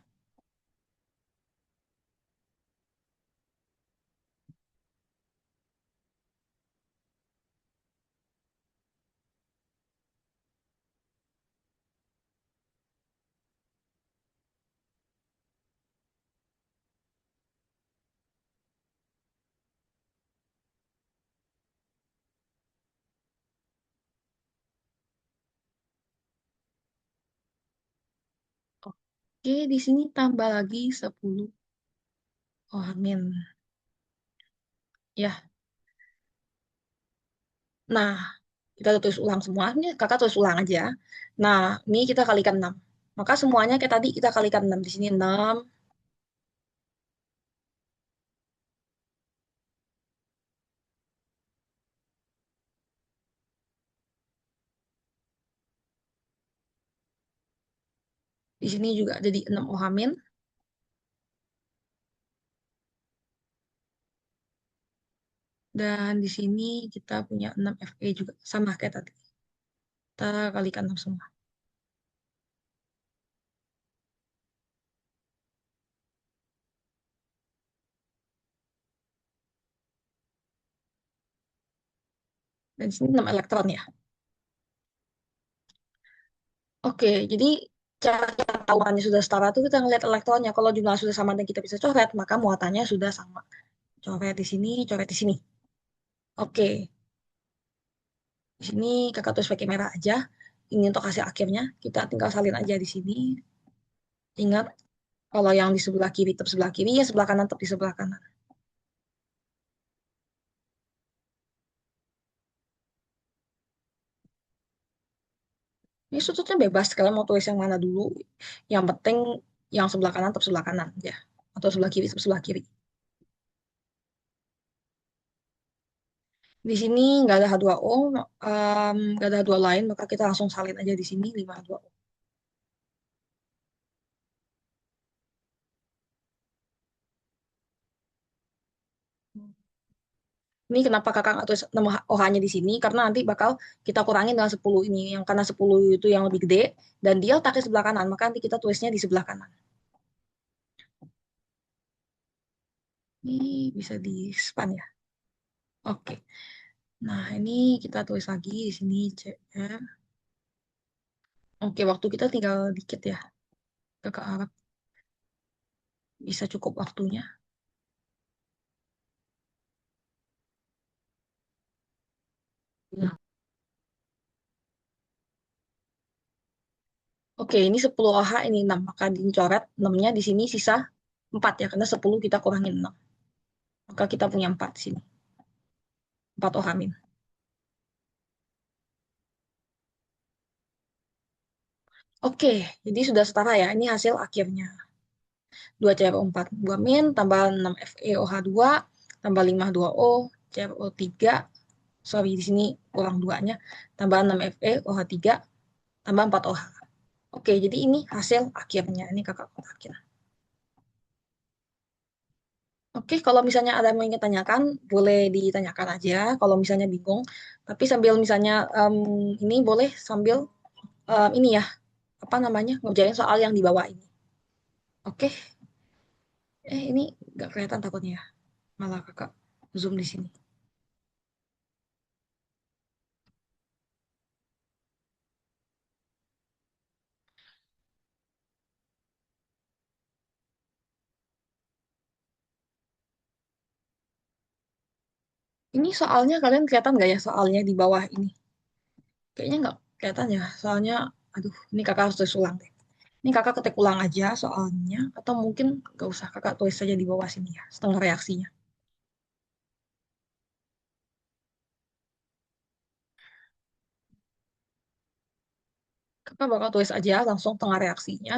Oke, di sini tambah lagi 10. Oh, amin. Ya, nah, kita tulis ulang semua. Ini kakak tulis ulang aja. Nah, ini kita kalikan 6. Maka semuanya kayak tadi kita kalikan 6. Di sini 6, di sini juga jadi 6 ohamin. Dan di sini kita punya 6 Fe juga. Sama kayak tadi. Kita kalikan 6 semua. Dan di sini 6 elektron ya. Oke, jadi cara kita tahu muatannya sudah setara tuh kita ngelihat elektronnya. Kalau jumlah sudah sama dan kita bisa coret, maka muatannya sudah sama. Coret di sini, coret di sini. Oke, di sini kakak tulis pakai merah aja. Ini untuk hasil akhirnya. Kita tinggal salin aja di sini. Ingat, kalau yang di sebelah kiri tetap sebelah kiri, ya sebelah kanan tetap di sebelah kanan. Ini sudutnya bebas, kalian mau tulis yang mana dulu. Yang penting yang sebelah kanan tetap sebelah kanan ya. Atau sebelah kiri tetap sebelah kiri. Di sini nggak ada H2O, nggak ada H2 lain, maka kita langsung salin aja di sini 5H2O. Ini kenapa kakak nggak tulis nama OH-nya di sini? Karena nanti bakal kita kurangin dengan 10 ini. Yang karena 10 itu yang lebih gede, dan dia letaknya sebelah kanan, maka nanti kita tulisnya di sebelah kanan. Ini bisa di span ya. Oke. Nah, ini kita tulis lagi di sini CR. Oke, waktu kita tinggal dikit ya. Kakak harap bisa cukup waktunya. Ya. Oke, ini 10 OH, ini 6. Maka dicoret 6-nya di sini sisa 4 ya. Karena 10 kita kurangin 6. Maka kita punya 4 di sini. 4 OH min. Oke, jadi sudah setara ya. Ini hasil akhirnya. 2 CrO4 2 min tambah 6 FeOH2 tambah 5 2O CrO3, sorry di sini kurang 2-nya, tambah 6 FeOH3 tambah 4 OH. Oke, jadi ini hasil akhirnya. Ini kakak kotakin. Oke, kalau misalnya ada yang ingin tanyakan, boleh ditanyakan aja. Kalau misalnya bingung, tapi sambil misalnya ini boleh sambil ini ya, apa namanya, ngerjain soal yang di bawah ini. Oke, ini nggak kelihatan takutnya ya, malah kakak zoom di sini. Ini soalnya kalian kelihatan nggak ya soalnya di bawah ini? Kayaknya nggak kelihatan ya, soalnya, aduh, ini kakak harus tulis ulang deh. Ini kakak ketik ulang aja soalnya, atau mungkin nggak usah kakak tulis saja di bawah sini ya, setengah reaksinya. Kakak bakal tulis aja langsung tengah reaksinya.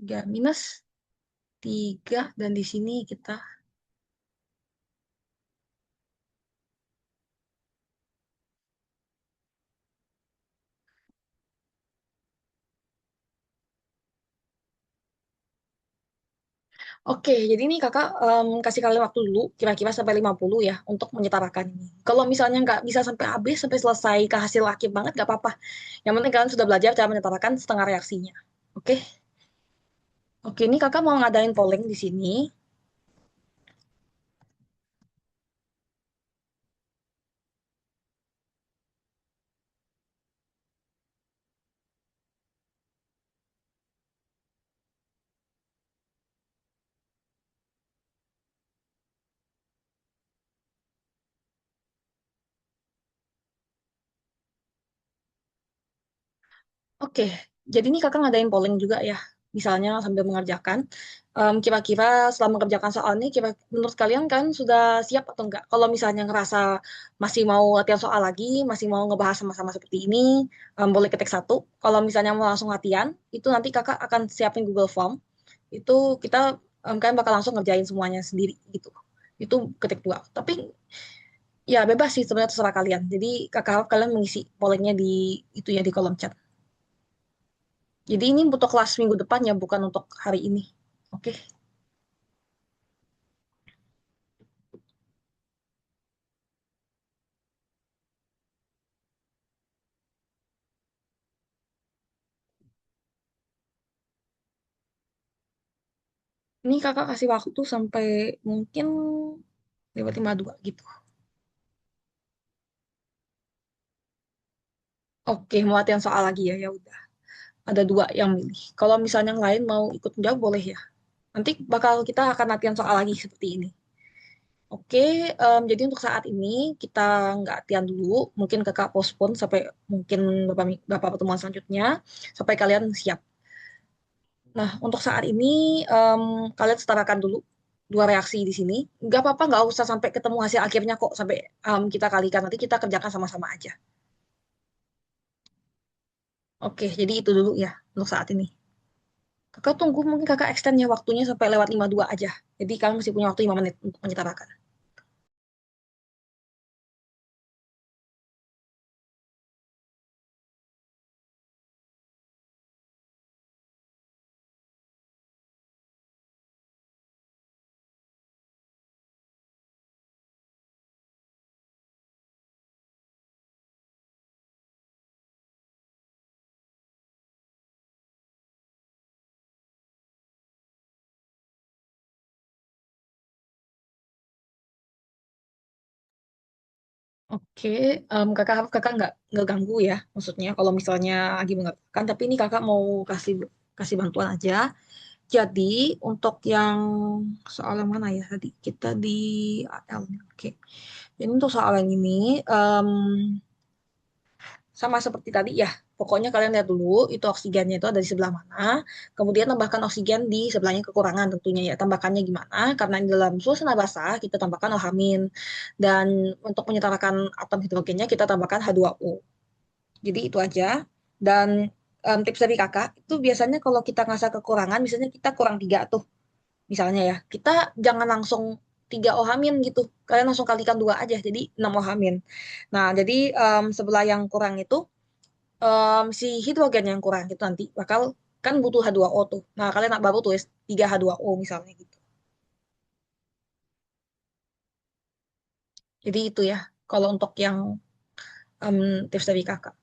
3 minus 3 dan di sini kita. Oke, jadi ini kakak kasih kalian waktu dulu, kira-kira sampai 50 ya, untuk menyetarakan ini. Kalau misalnya nggak bisa sampai habis, sampai selesai ke hasil akhir banget, nggak apa-apa. Yang penting kalian sudah belajar cara menyetarakan setengah reaksinya. Oke, oke, ini kakak mau ngadain polling di sini. Oke, jadi ini kakak ngadain polling juga ya. Misalnya sambil mengerjakan, kira-kira setelah mengerjakan soal ini, kira menurut kalian kan sudah siap atau enggak? Kalau misalnya ngerasa masih mau latihan soal lagi, masih mau ngebahas sama-sama seperti ini, boleh ketik satu. Kalau misalnya mau langsung latihan, itu nanti kakak akan siapin Google Form. Itu kita kalian bakal langsung ngerjain semuanya sendiri gitu. Itu ketik dua. Tapi ya bebas sih sebenarnya terserah kalian. Jadi kakak harap kalian mengisi pollingnya di itu ya di kolom chat. Jadi ini butuh kelas minggu depan ya, bukan untuk hari ini. Oke, ini kakak kasih waktu sampai mungkin lewat 52 gitu. Oke, mau latihan soal lagi ya, ya udah. Ada dua yang milih. Kalau misalnya yang lain mau ikut jawab boleh ya. Nanti bakal kita akan latihan soal lagi seperti ini. Oke, jadi untuk saat ini kita nggak latihan dulu. Mungkin kakak postpone sampai mungkin beberapa pertemuan selanjutnya sampai kalian siap. Nah, untuk saat ini kalian setarakan dulu dua reaksi di sini. Nggak apa-apa, nggak usah sampai ketemu hasil akhirnya kok, sampai kita kalikan. Nanti kita kerjakan sama-sama aja. Oke, jadi itu dulu ya untuk saat ini. Kakak tunggu, mungkin kakak extend ya waktunya sampai lewat 52 aja. Jadi kalian masih punya waktu 5 menit untuk menyetarakan. Oke, kakak harap kakak nggak ganggu ya. Maksudnya kalau misalnya lagi mengerjakan, tapi ini kakak mau kasih kasih bantuan aja. Jadi untuk yang soal yang mana ya tadi kita di AL. Oke. Jadi untuk soal yang ini sama seperti tadi ya. Pokoknya kalian lihat dulu itu oksigennya itu ada di sebelah mana. Kemudian tambahkan oksigen di sebelahnya kekurangan tentunya ya. Tambahkannya gimana? Karena di dalam suasana basah kita tambahkan alhamin. Dan untuk menyetarakan atom hidrogennya kita tambahkan H2O. Jadi itu aja. Dan tips dari kakak itu biasanya kalau kita ngerasa kekurangan, misalnya kita kurang tiga tuh, misalnya ya, kita jangan langsung 3 ohamin gitu. Kalian langsung kalikan 2 aja, jadi 6 ohamin. Nah, jadi sebelah yang kurang itu si hidrogen yang kurang itu nanti bakal kan butuh H2O tuh. Nah, kalian baru tulis 3H2O misalnya gitu. Jadi itu ya, kalau untuk yang tips dari kakak.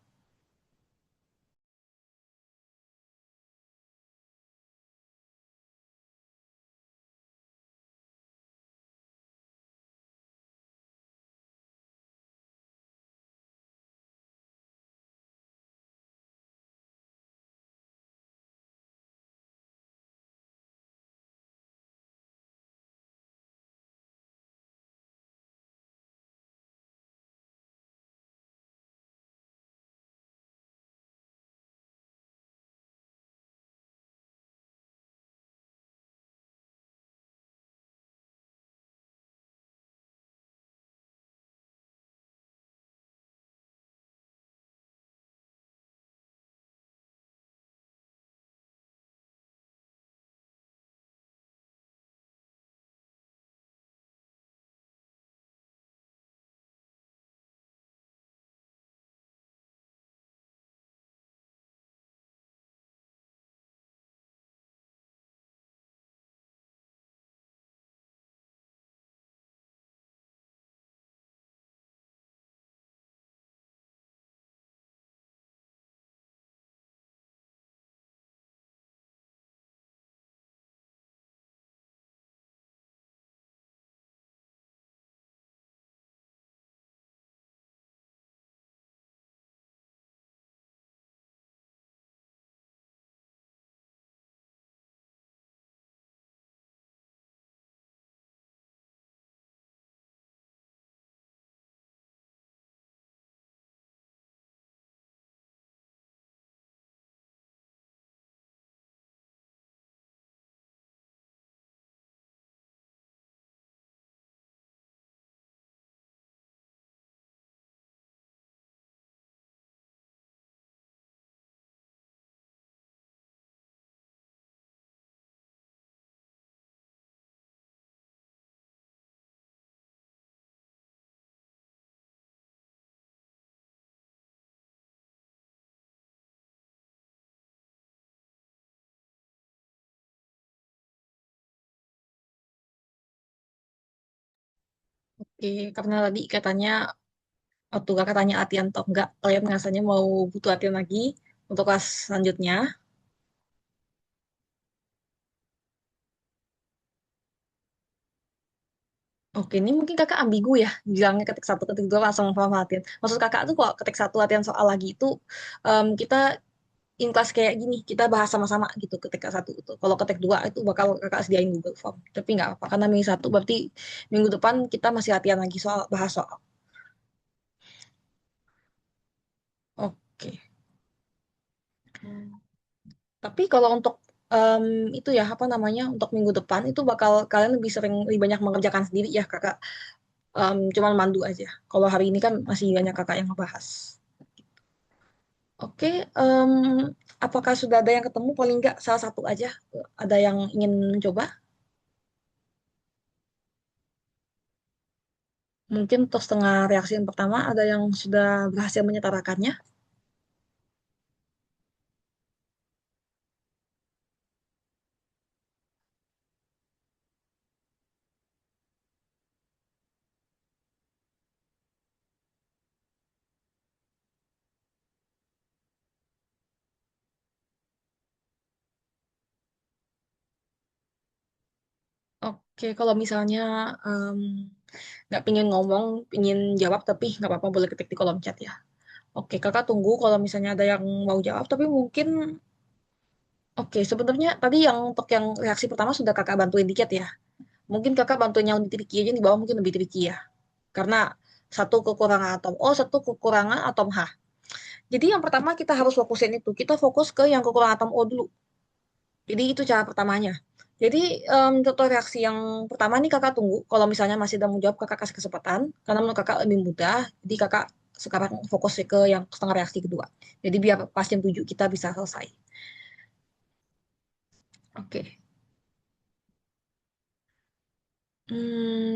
Oke, karena tadi katanya waktu kakak tanya latihan atau enggak, kalian rasanya mau butuh latihan lagi untuk kelas selanjutnya. Oke, ini mungkin kakak ambigu ya, bilangnya ketik satu, ketik dua langsung paham latihan. Maksud kakak tuh kok ketik satu latihan soal lagi itu kita in class kayak gini, kita bahas sama-sama gitu ketika satu itu. Kalau ketik dua itu bakal kakak sediain Google Form, tapi nggak apa, karena minggu satu berarti minggu depan kita masih latihan lagi soal bahas soal. Oke, tapi kalau untuk em, itu ya apa namanya untuk minggu depan itu bakal kalian lebih sering lebih banyak mengerjakan sendiri ya kakak. Cuman mandu aja. Kalau hari ini kan masih banyak kakak yang ngebahas. Oke, apakah sudah ada yang ketemu? Paling nggak salah satu aja. Ada yang ingin mencoba? Mungkin untuk setengah reaksi yang pertama, ada yang sudah berhasil menyetarakannya. Oke, kalau misalnya em, nggak pingin ngomong, pingin jawab, tapi nggak apa-apa boleh ketik di kolom chat ya. Oke, kakak tunggu kalau misalnya ada yang mau jawab, tapi mungkin, oke, sebenarnya tadi yang untuk yang reaksi pertama sudah kakak bantuin dikit ya. Mungkin kakak bantuin yang lebih tricky aja di bawah mungkin lebih tricky ya. Karena satu kekurangan atom O, satu kekurangan atom H. Jadi yang pertama kita harus fokusin itu. Kita fokus ke yang kekurangan atom O dulu. Jadi itu cara pertamanya. Jadi contoh reaksi yang pertama nih kakak tunggu. Kalau misalnya masih ada mau jawab, kakak kasih kesempatan. Karena menurut kakak lebih mudah. Jadi kakak sekarang fokus ke yang setengah reaksi kedua. Jadi biar pas jam 7 kita bisa selesai. Oke.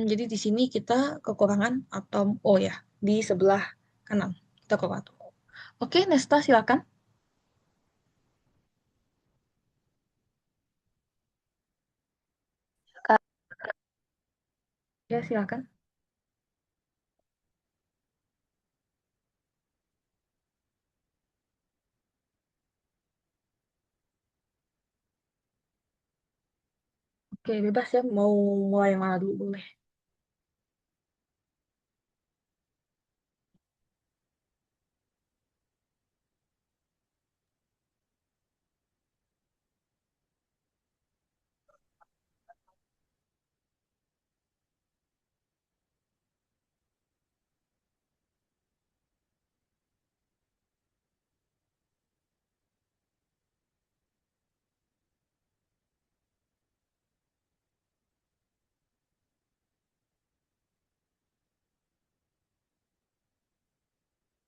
Jadi di sini kita kekurangan atom O ya, di sebelah kanan. Kita kekurangan atom O. Oke, Nesta silakan. Kak, Ya, silakan. Oke, bebas ya. Mau mulai yang mana dulu boleh.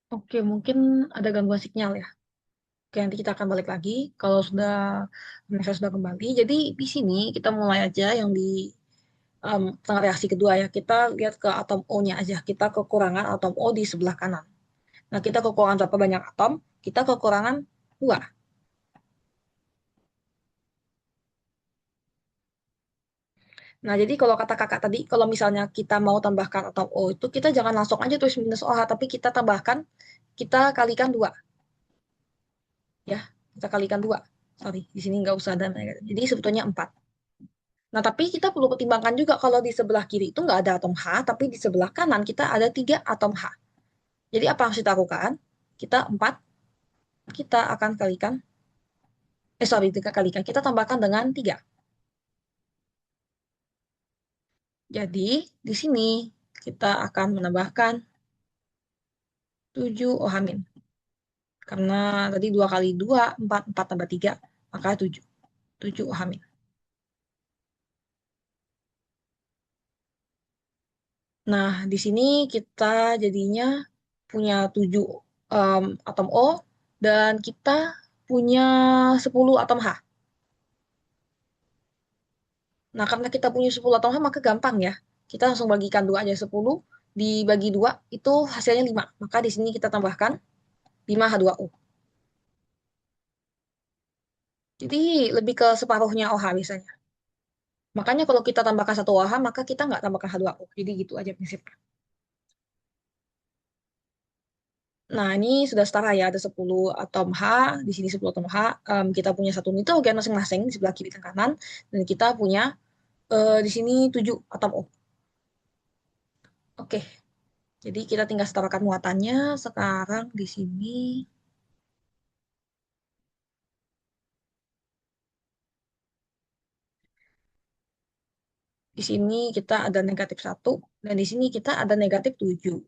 Oke, mungkin ada gangguan sinyal ya. Oke, nanti kita akan balik lagi kalau sudah Vanessa sudah kembali. Jadi di sini kita mulai aja yang di tengah reaksi kedua ya. Kita lihat ke atom O-nya aja. Kita kekurangan atom O di sebelah kanan. Nah, kita kekurangan berapa banyak atom? Kita kekurangan dua. Nah, jadi kalau kata kakak tadi, kalau misalnya kita mau tambahkan atom O itu, kita jangan langsung aja tulis minus OH, tapi kita tambahkan, kita kalikan dua. Ya, kita kalikan dua. Sorry, di sini nggak usah ada negatif. Jadi sebetulnya empat. Nah, tapi kita perlu pertimbangkan juga kalau di sebelah kiri itu nggak ada atom H, tapi di sebelah kanan kita ada tiga atom H. Jadi apa yang harus kita lakukan? Kita empat, kita akan kalikan, sorry, kita kalikan, kita tambahkan dengan tiga. Jadi di sini kita akan menambahkan 7 OH min. Karena tadi 2 kali 2 4 4 tambah 3 maka 7. 7 OH min. Nah, di sini kita jadinya punya 7 atom O dan kita punya 10 atom H. Nah, karena kita punya 10 atom H, maka gampang ya. Kita langsung bagikan 2 aja. 10 dibagi 2 itu hasilnya 5. Maka di sini kita tambahkan 5H2O. Jadi lebih ke separuhnya OH biasanya. Makanya kalau kita tambahkan satu OH, maka kita nggak tambahkan H2O. Jadi gitu aja prinsipnya. Nah, ini sudah setara ya, ada 10 atom H, di sini 10 atom H. Kita punya satu nitrogen masing-masing di sebelah kiri dan kanan. Dan kita punya di sini 7 atom O. Oke, jadi kita tinggal setarakan muatannya. Sekarang di sini kita ada negatif satu dan di sini kita ada negatif 7.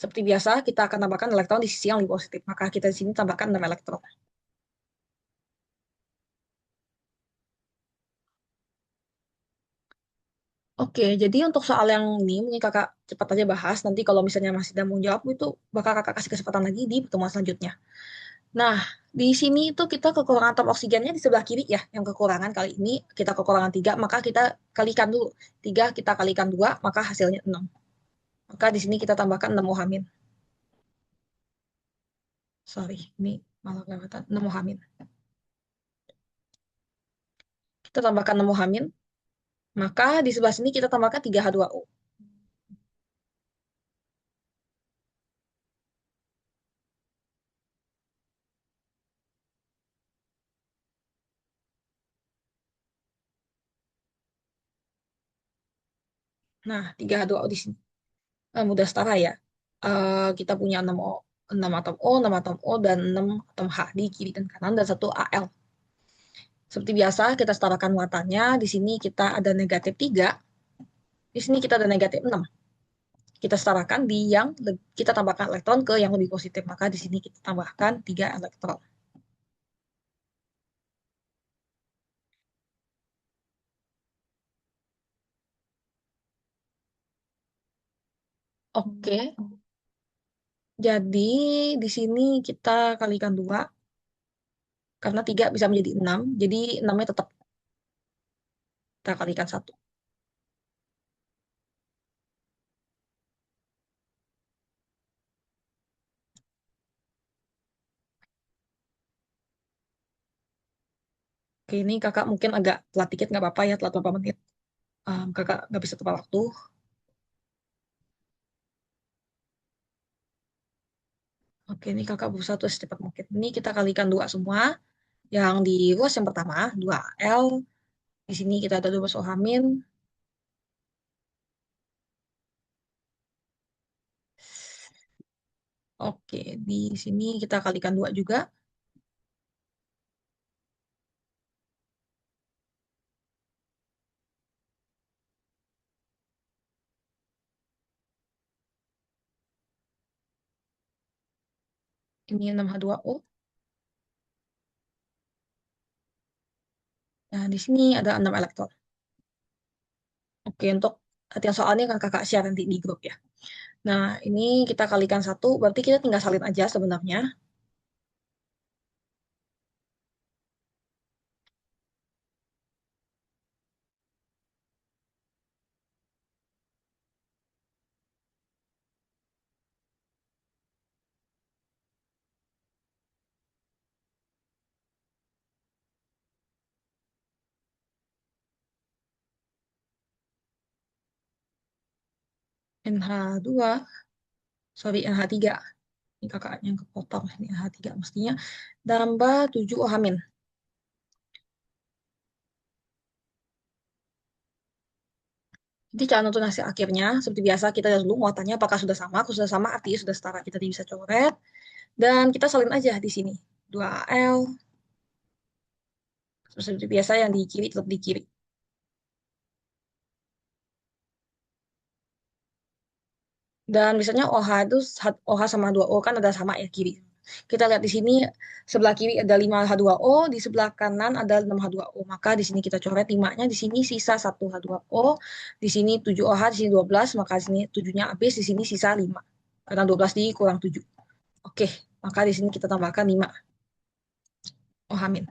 Seperti biasa, kita akan tambahkan elektron di sisi yang lebih positif. Maka kita di sini tambahkan 6 elektron. Oke, jadi untuk soal yang ini mungkin kakak cepat aja bahas. Nanti kalau misalnya masih ada mau jawab itu bakal kakak kasih kesempatan lagi di pertemuan selanjutnya. Nah, di sini itu kita kekurangan atom oksigennya di sebelah kiri ya. Yang kekurangan kali ini kita kekurangan 3, maka kita kalikan dulu. 3 kita kalikan 2, maka hasilnya 6. Maka di sini kita tambahkan 6 ohamin. Sorry, ini malah kelewatan 6 ohamin. Kita tambahkan 6 ohamin, maka di sebelah sini kita tambahkan 3H2O. Nah, 3H2O di sini. Mudah setara ya. Kita punya 6 O, 6 atom O, 6 atom O, dan 6 atom H di kiri dan kanan, dan satu Al. Seperti biasa, kita setarakan muatannya. Di sini kita ada negatif 3, di sini kita ada negatif 6. Kita setarakan di yang kita tambahkan elektron ke yang lebih positif. Maka di sini kita tambahkan 3 elektron. Oke, jadi di sini kita kalikan 2, karena 3 bisa menjadi 6. Jadi 6-nya tetap. Kita kalikan satu. Oke, ini kakak mungkin agak telat dikit, nggak apa-apa ya, telat beberapa menit. Kakak nggak bisa tepat waktu. Oke, ini kakak berusaha tuh secepat mungkin. Ini kita kalikan dua semua. Yang di ruas yang pertama, 2L. Di sini kita ada 12 Ohamin. Oke, di sini kita kalikan dua juga. Ini 6H2O. Nah, di sini ada 6 elektron. Oke, untuk latihan soalnya kan kakak share nanti di grup ya. Nah, ini kita kalikan satu, berarti kita tinggal salin aja sebenarnya. NH2, sorry NH3. Ini kakaknya yang kepotong. Ini NH3 mestinya. Tambah 7 Ohamin. Jadi cara nonton hasil akhirnya, seperti biasa kita lihat dulu muatannya apakah sudah sama. Kalau sudah sama, artinya sudah setara. Kita bisa coret. Dan kita salin aja di sini. 2L. Seperti biasa yang di kiri tetap di kiri. Dan misalnya OH itu OH sama 2O kan ada sama ya kiri. Kita lihat di sini sebelah kiri ada 5H2O, di sebelah kanan ada 6H2O. Maka di sini kita coret 5-nya, di sini sisa 1H2O, di sini 7OH, di sini 12, maka di sini 7-nya habis, di sini sisa 5. Karena 12 dikurang 7. Oke, maka di sini kita tambahkan 5OH min.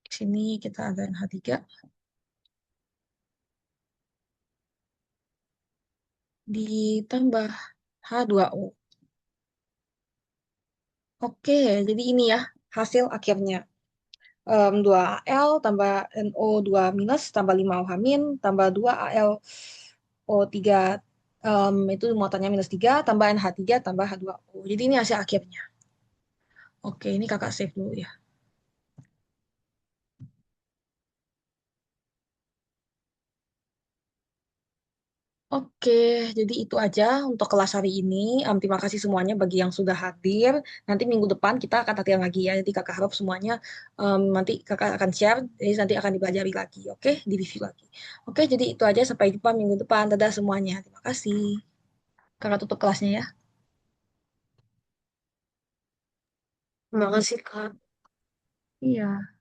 Di sini kita ada NH3 ditambah H2O. Oke, jadi ini ya hasil akhirnya. 2Al tambah NO2 minus tambah 5OH min tambah 2AlO3 itu muatannya minus 3 tambah NH3 tambah H2O. Jadi ini hasil akhirnya. Oke, ini kakak save dulu ya. Oke, jadi itu aja untuk kelas hari ini. Terima kasih semuanya bagi yang sudah hadir. Nanti minggu depan kita akan latihan lagi ya. Jadi kakak harap semuanya nanti kakak akan share. Jadi nanti akan dipelajari lagi, oke? Di review lagi. Oke, jadi itu aja. Sampai jumpa minggu depan. Dadah semuanya. Terima kasih. Kakak tutup kelasnya ya. Terima kasih, Kak. Iya.